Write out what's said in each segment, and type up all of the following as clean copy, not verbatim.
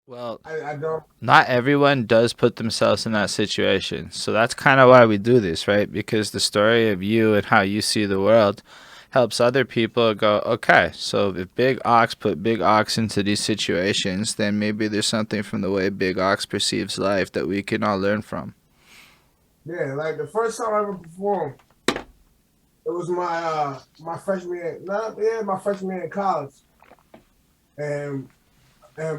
Well, I don't. not everyone does put themselves in that situation. So that's kind of why we do this, right? Because the story of you and how you see the world helps other people go, okay, so if Big Ox put Big Ox into these situations, then maybe there's something from the way Big Ox perceives life that we can all learn from. Yeah, like the first time I ever performed, it was my freshman year. No, yeah, my freshman year in college, and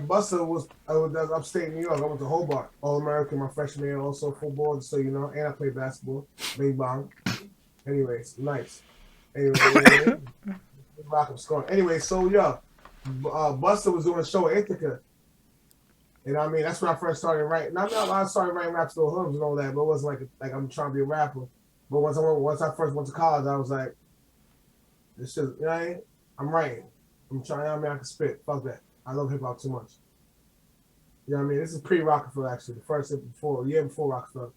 Buster was upstate New York. I went to Hobart, All American my freshman year, also football, so you know, and I played basketball, bing bong. Anyways, nice. Anyway, rock and scoring. Anyway, so yeah, Buster was doing a show at Ithaca. And I mean, that's when I first started writing. Not I started writing rap still hooks and all that, but it wasn't like I'm trying to be a rapper. But once I first went to college, I was like, this shit, you know what I mean? I'm writing. I'm trying. I mean, I can spit. Fuck that. I love hip hop too much. You know what I mean? This is pre Rockefeller actually, the first year before Rockefeller.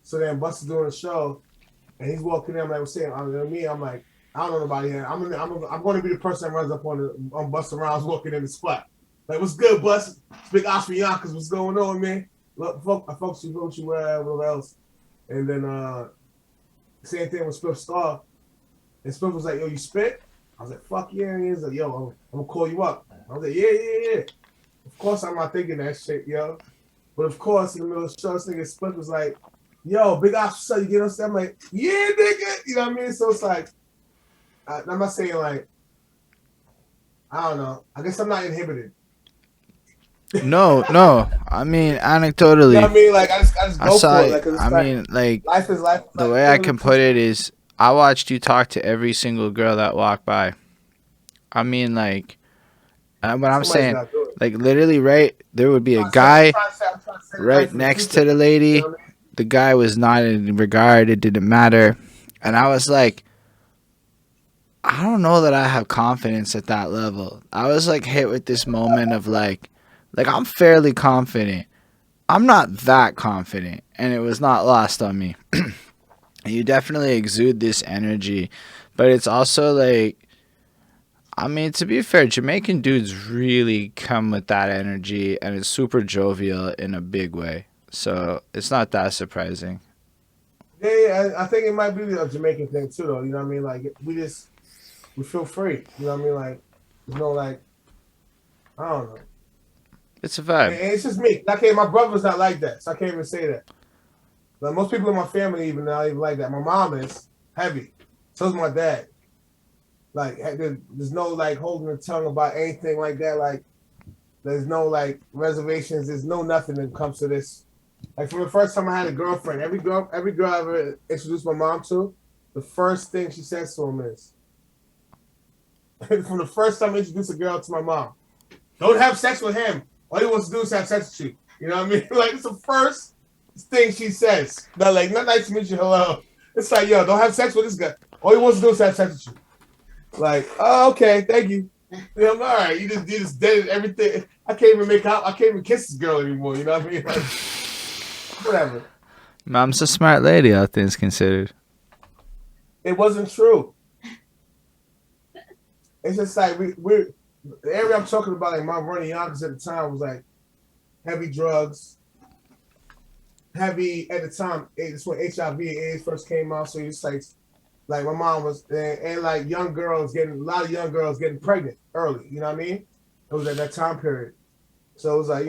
So then Buster's doing a show, and he's walking in. I'm like, what's saying? I'm like, I don't know nobody here. I'm going to be the person that runs up on Buster Rhymes walking in the spot. Like, what's good, Bust? It's Big Oscar Yonkers. What's going on, man? Look, folks, you, whatever else. And then same thing with Spliff Star. And Spliff was like, yo, you spit? I was like, fuck yeah. And he was like, yo, I'm gonna call you up. I was like, yeah. Of course, I'm not thinking that shit, yo. But of course, in the middle of the show, this nigga Spliff was like, yo, Big Oscar, you get on stage? I'm like, yeah, nigga. You know what I mean? So it's like, I'm not saying like, I don't know. I guess I'm not inhibited. No, no. I mean, You know what anecdotally, I mean? Like I just I go saw for it. it. Like 'cause I it's like mean, like, life is life. the Like way I feeling can put appreciative. it is I watched you talk to every single girl that walked by. I mean, like, what I'm Somebody's saying, got to do it. like, literally, right? There would be a I'm guy trying to set right life for the next future. to the You know lady. what I mean? The guy was not in regard. It didn't matter. And I was like, I don't know that I have confidence at that level. I was like hit with this moment of like I'm fairly confident. I'm not that confident, and it was not lost on me. You definitely exude this energy, but it's also like, I mean, to be fair, Jamaican dudes really come with that energy, and it's super jovial in a big way. So it's not that surprising. Yeah. I think it might be a Jamaican thing too, though. You know what I mean? Like we feel free. You know what I mean? Like there's no like I don't know. It's a vibe. And it's just me. I can't. My brother's not like that, so I can't even say that. Like most people in my family even not even like that. My mom is heavy. So's my dad. Like there's no like holding the tongue about anything like that. Like there's no like reservations. There's no nothing that comes to this. Like from the first time I had a girlfriend, every girl I ever introduced my mom to, the first thing she says to him is, from the first time I introduced a girl to my mom, don't have sex with him. All he wants to do is have sex with you. You know what I mean? Like it's the first thing she says. Not nice to meet you, hello. It's like, yo, don't have sex with this guy. All he wants to do is have sex with you. Like, oh, okay, thank you. You know, all right, you just did everything. I can't even make out. I can't even kiss this girl anymore. You know what I mean? Like, whatever. Mom's a smart lady, all things considered. It wasn't true. It's just like we're the area I'm talking about. Like my running Yonkers at the time was like heavy drugs, heavy at the time. It's when HIV/AIDS first came out. So it's like my mom was and like a lot of young girls getting pregnant early. You know what I mean? It was at that time period. So it was like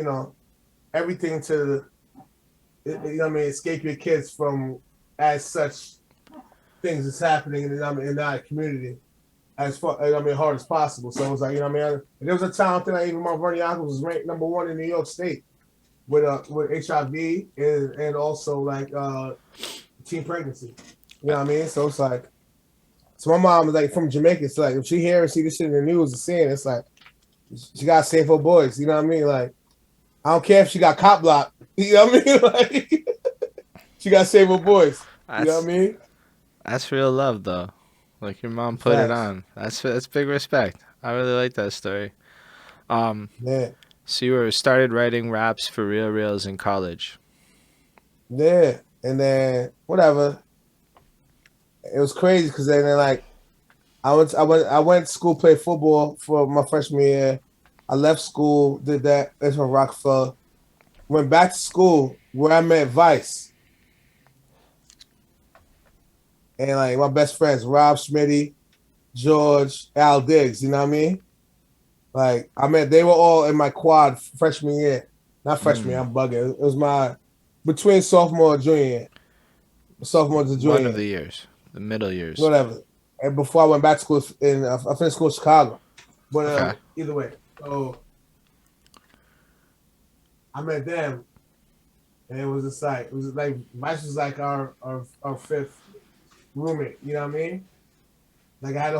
everything to you know what I mean escape your kids from as such things that's happening in our community as far hard as possible. So it was like there was a time that even my Bernie uncle was ranked number one in New York State with HIV and also like teen pregnancy. You know what I mean? So it's like so my mom is like from Jamaica. It's like if she hear and see this shit in the news and seeing it's like she got to save her boys. You know what I mean? Like I don't care if she got cop blocked. You know what I mean? Like she got to save her boys. You know what That's I mean? that's real love though. Like your mom put it Facts. on. That's big respect. I really like that story. Um, Yeah. so you were started writing raps for Real Reals in college. Yeah. And then whatever. It was crazy because then like I went to school play football for my freshman year. I left school, did that. That's from Roc-a-feller. Went back to school where I met Vice. And like my best friends, Rob Smitty, George, Al Diggs, you know what I mean? Like I met, they were all in my quad freshman year. Not freshman year, I'm bugging. It was my between sophomore and junior year. Sophomore to junior One of year. the years, the middle years. Whatever. And before I went back to school, I finished school in Chicago. But Okay. either way, so I met them, and it was just like Vice was like our fifth roommate. You know what I mean? Like I had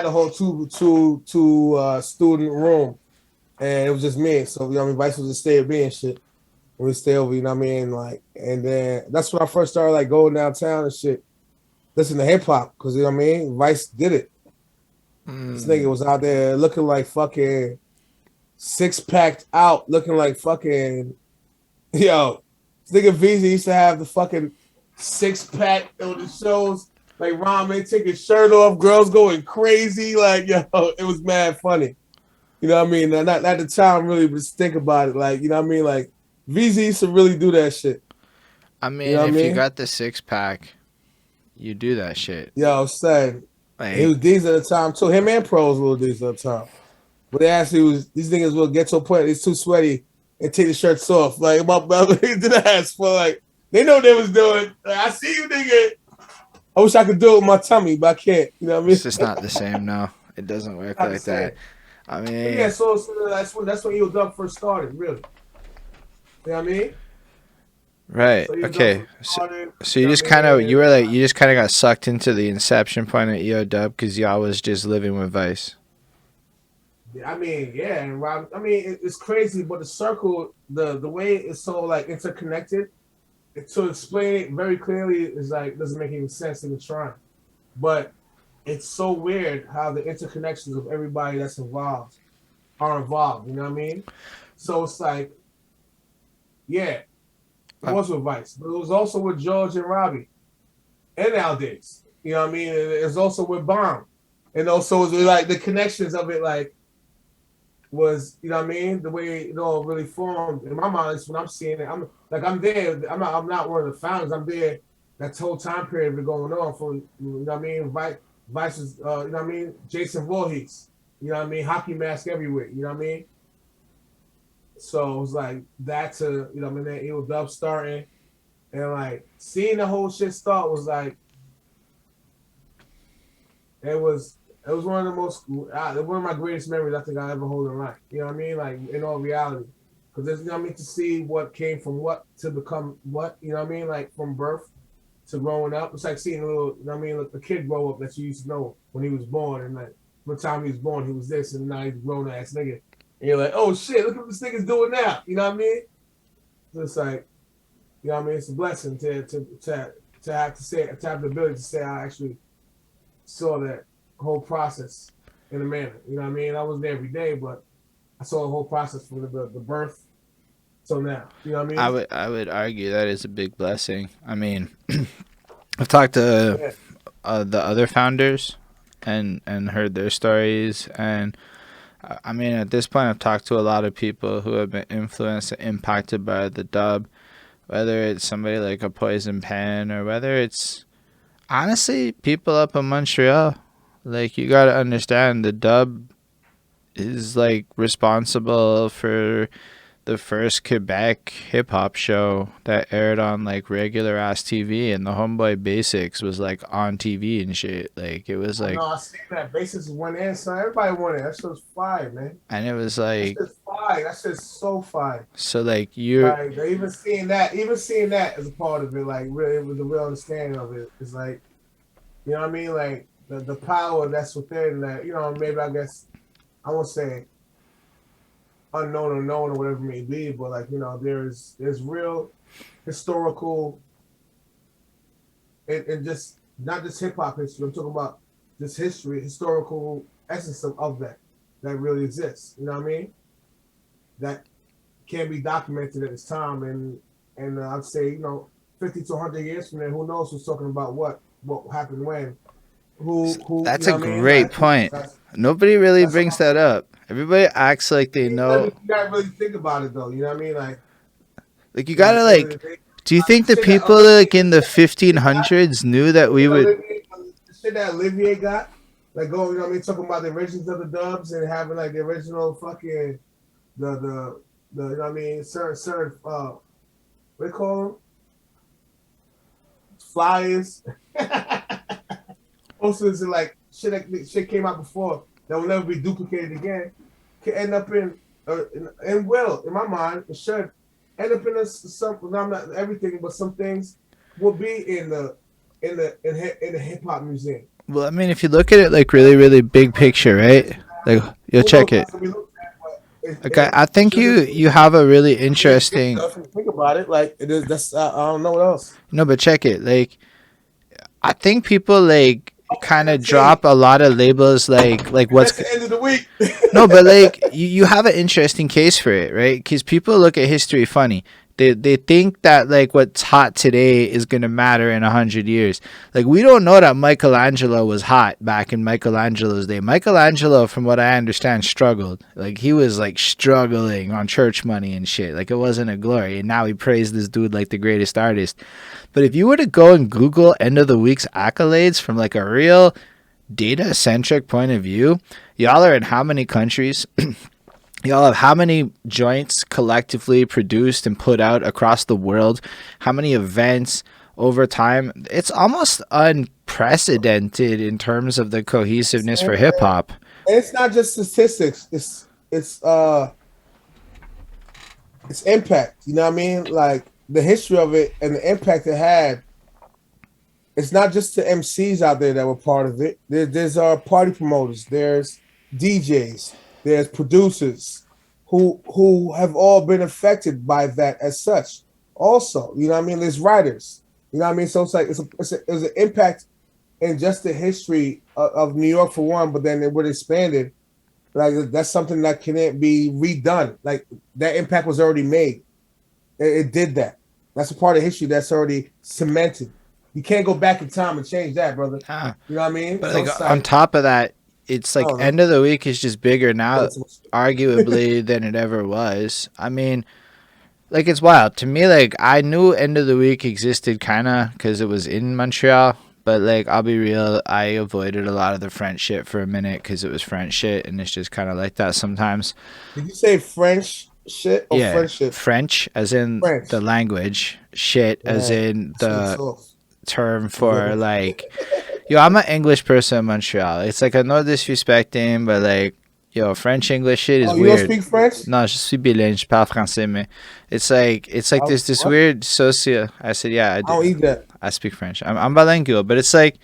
a whole two student room, and it was just me. So you know what I mean, Vice was just stay at me and shit. And we stay over, you know what I mean? Like, and then that's when I first started like going downtown and shit, listen to hip hop, because you know what I mean. Vice did it. This nigga was out there looking like fucking six-packed out, looking like fucking, yo, this nigga VZ used to have the fucking six-pack on the shows, like Ramen take his shirt off, girls going crazy, like, yo, it was mad funny. You know what I mean? Not at the time, really, but just think about it, like, you know what I mean? Like, VZ used to really do that shit. I mean, you know if what I you mean? got the 6-pack, you do that shit. Yo, son, Like, he was D's at the time, too. Him and Pros were D's at the time. But they actually was, these niggas will get to a point, it's too sweaty and take the shirts off. Like, my brother did ask for, like, they know what they was doing. Like, I see you, nigga. I wish I could do it with my tummy, but I can't. You know what I mean? it's just not the same, no. It doesn't work Not the like that. same. I But mean, yeah, so that's when Dub first started, really. You know what I mean? right. So Okay. So you just kind of, you just kind of got sucked into the inception point of EO Dub because y'all was just living with Vice. I mean, yeah, and Rob. I mean, it's crazy, but the circle, the way it's so like interconnected, to explain it very clearly is like doesn't make any sense in the trying. But it's so weird how the interconnections of everybody that's involved are involved. You know what I mean? So it's like, yeah, it was with Vice, but it was also with George and Robbie and Al Diggs. You know what I mean? It's also with Bomb, and also it's like the connections of it, like. Was, you know what I mean, the way it all really formed in my mind is when I'm seeing it. I'm there. I'm not one of the founders. I'm there that whole time period been going on from, you know what I mean, Vice's, you know what I mean, Jason Voorhees, you know what I mean, hockey mask everywhere, you know what I mean. So it was like that to, you know what I mean, that it was Dub starting, and like seeing the whole shit start was like, it was one of the most, one of my greatest memories I think I ever hold in life. You know what I mean? Like, in all reality. Because, you know what I mean, to see what came from what to become what, you know what I mean? Like, from birth to growing up. It's like seeing a little, you know what I mean? Like, a kid grow up that you used to know when he was born. And, like, from the time he was born, he was this, and now he's a grown-ass nigga. And you're like, oh, shit, look what this nigga's doing now. You know what I mean? So it's like, you know what I mean? It's a blessing to have to say, to have the ability to say I actually saw that whole process in a manner. You know what I mean? I wasn't there every day, but I saw the whole process from the birth till now. You know what I mean? I would argue that is a big blessing. I mean, I've talked to the other founders and heard their stories, and I mean, at this point, I've talked to a lot of people who have been influenced and impacted by the Dub, whether it's somebody like a Poison Pen or whether it's honestly people up in Montreal. Like, you gotta understand, the Dub is like responsible for the first Quebec hip hop show that aired on like regular ass TV, and the Homeboy Basics was like on TV and shit. Like, it was like, I seen that. Basics went in, son. Everybody won it. That shit was fire, man. and it was like, that shit's fire. That shit's so fire. so like you're like even seeing that as a part of it, like really with the real understanding of it, it's like, you know what I mean, like the power that's within that. You know, maybe I guess I won't say unknown or known or whatever it may be, but like, you know, there's real historical and just not just hip hop history. I'm talking about just history, historical essence of that really exists. You know what I mean? That can be documented at this time, and I'd say, you know, 50 to 100 years from there, who knows who's talking about what happened when. Who That's you know a what I mean? great Like, point. Nobody really brings that up. Everybody acts like they know. You gotta really think about it though. You know what I mean? Like you Like at gotta the end of the like. day, Do you think the the shit that people like in the 1500s knew that we would? The shit that Olivier got, like going, you know what I mean, talking about the origins of the dubs and having like the original fucking the you know what I mean, certain what they call them, flyers, posters, and like shit came out before that will never be duplicated again. Can end up in will, in my mind, it should end up in some. No, not everything, but some things will be in the hip hop museum. Well, I mean, if you look at it like really, really big picture, right? Like you'll Who knows check it. how we look at, but Okay, I it think should you have a really exist interesting. enough. Think about it, like it is. That's I don't know what else. No, but check it. Like I think people like kind of Entertainment. drop a lot of labels like That's what's the end of the week. no, but like you have an interesting case for it, right? Because people look at history funny. They think that like what's hot today is gonna matter in 100 years. Like we don't know that Michelangelo was hot back in Michelangelo's day. Michelangelo, from what I understand, struggled. Like he was like struggling on church money and shit. Like it wasn't a glory. And now we praise this dude like the greatest artist. But if you were to go and Google end of the week's accolades from like a real data centric point of view, y'all are in how many countries? Y'all have how many joints collectively produced and put out across the world? How many events over time? It's almost unprecedented in terms of the cohesiveness for hip hop. And it's not just statistics. It's impact. You know what I mean? Like the history of it and the impact it had. It's not just the MCs out there that were part of it. There's party promoters. There's DJs. There's producers who have all been affected by that as such. Also, you know what I mean? There's writers. You know what I mean? So it's like it's an impact in just the history of New York for one, but then it would expanded. Like that's something that can't be redone. Like that impact was already made. It did that. That's a part of history that's already cemented. You can't go back in time and change that, brother. Ah, You know what I mean? but So like it's on like top of that, it's I like don't know. end of the week is just bigger now, It's- arguably, than it ever was. I mean, like it's wild to me. Like I knew end of the week existed kind of because it was in Montreal, but like I'll be real, I avoided a lot of the French shit for a minute because it was French shit, and it's just kind of like that sometimes. Did you say French shit or Yeah, friendship? French as in the French. language, shit as Man, in shit's the off. term for like, yo, I'm an English person in Montreal. It's like I no disrespecting, but like, yo, French English shit is Oh, you don't weird. speak French? Non, je suis bilingue, je parle français, mais it's like Oh, there's this what? weird socio. I said, yeah, I I do. don't eat that. I speak French. I'm bilingual, but it's like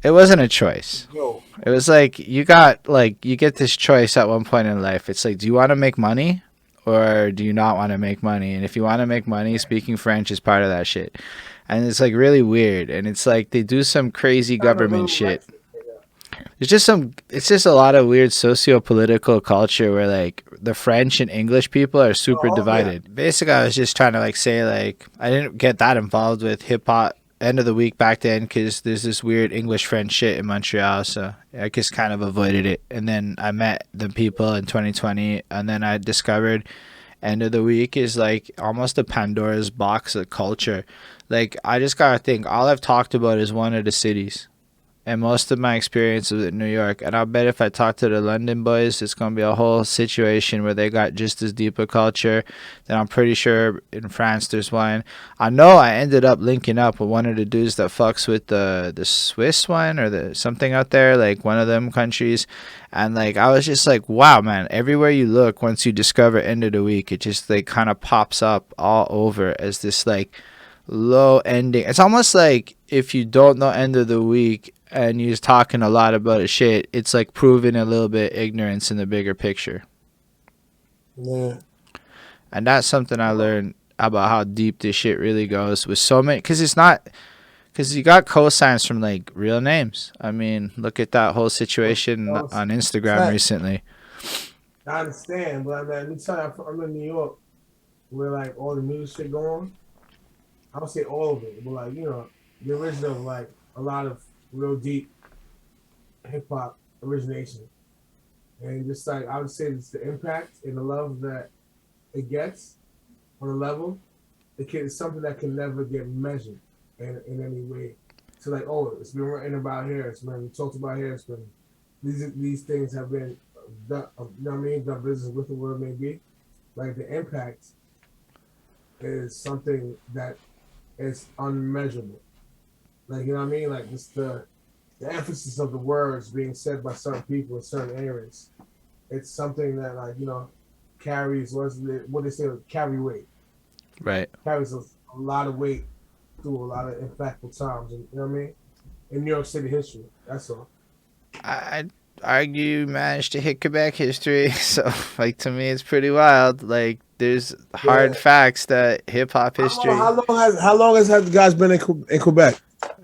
it wasn't a choice. Yo, It was like you get this choice at one point in life. It's like, do you want to make money or do you not want to make money? And if you want to make money, speaking French is part of that shit. And it's like really weird. And it's like they do some crazy I'm a government little shit. racist. It's just a lot of weird socio-political culture where like the French and English people are super Oh yeah. divided. Basically, I was just trying to like say like I didn't get that involved with hip hop end of the week back then because there's this weird English French shit in Montreal, so I just kind of avoided it. And then I met the people in 2020, and then I discovered end of the week is like almost a Pandora's box of culture. Like I just gotta think all I've talked about is one of the cities and most of my experience was in New York. And I'll bet if I talk to the London boys, it's gonna be a whole situation where they got just as deep a culture. Then I'm pretty sure in France there's one. I know I ended up linking up with one of the dudes that fucks with the Swiss one or the something out there, like one of them countries. And like I was just like, wow, man! Everywhere you look, once you discover end of the week, it just like kind of pops up all over as this like low ending. It's almost like if you don't know end of the week and you're talking a lot about a shit, it's like proving a little bit ignorance in the bigger picture. Yeah. And that's something I learned about how deep this shit really goes with so many. Because it's not. Because you got cosigns from like real names. I mean, look at that whole situation on Instagram recently. I understand, but I mean, anytime I'm in New York, where like all the music shit going, I don't say all of it, but like the original, like a lot of real deep hip hop origination, And just like I would say, it's the impact and the love that it gets on a level. It's something that can never get measured in any way. So like, oh, it's been written about here. It's been talked about here. It's been these things have been done. You know what I mean? Done business with the word may be. Like the impact is something that is unmeasurable. Like you know what I mean? Like it's the emphasis of the words being said by certain people in certain areas. It's something that like carries what they say carry weight. Right. Carries a lot of weight through a lot of impactful times. And, you know what I mean? In New York City history. That's all. I'd argue you managed to hit Quebec history. So, like, to me, it's pretty wild. Like, there's hard facts that hip hop history. How long has the guys been in Quebec?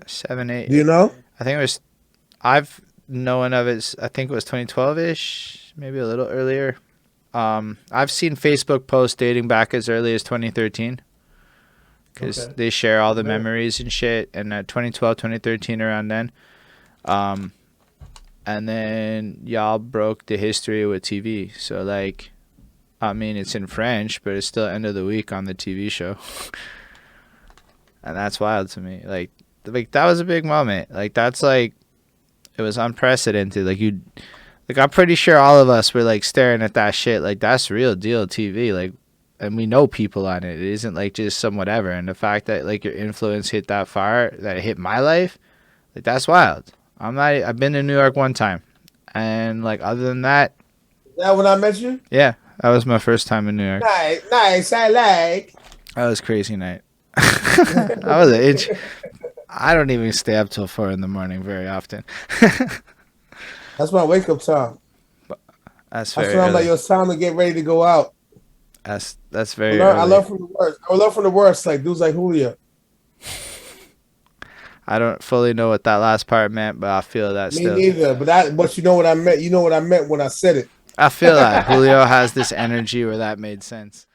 7, 8. Do you know? I think it was. I've known of it. I think it was 2012-ish, maybe a little earlier. I've seen Facebook posts dating back as early as 2013 because they share all the memories and shit. And at 2012, 2013, around then. And then y'all broke the history with TV. So, like, I mean, it's in French, but it's still end of the week on the TV show. And that's wild to me. Like, that was a big moment. Like, that's like, it was unprecedented. Like, I'm pretty sure all of us were, like, staring at that shit. Like, that's real deal TV. Like, and we know people on it. It isn't, like, just some whatever. And the fact that, like, your influence hit that far, that it hit my life, like, that's wild. I've been to New York one time. And, like, other than that. Is that when I met you? Yeah. That was my first time in New York. Nice. I like. That was crazy night. That was an itch. I don't even stay up till 4 in the morning very often. That's my wake up time. That's very. That's when I'm like, it's time to get ready to go out. That's very. I learn from the worst. I learn from the worst. Like dudes like Julio. I don't fully know what that last part meant, but I feel that. Me neither. But you know what I meant. You know what I meant when I said it. I feel that Julio has this energy where that made sense.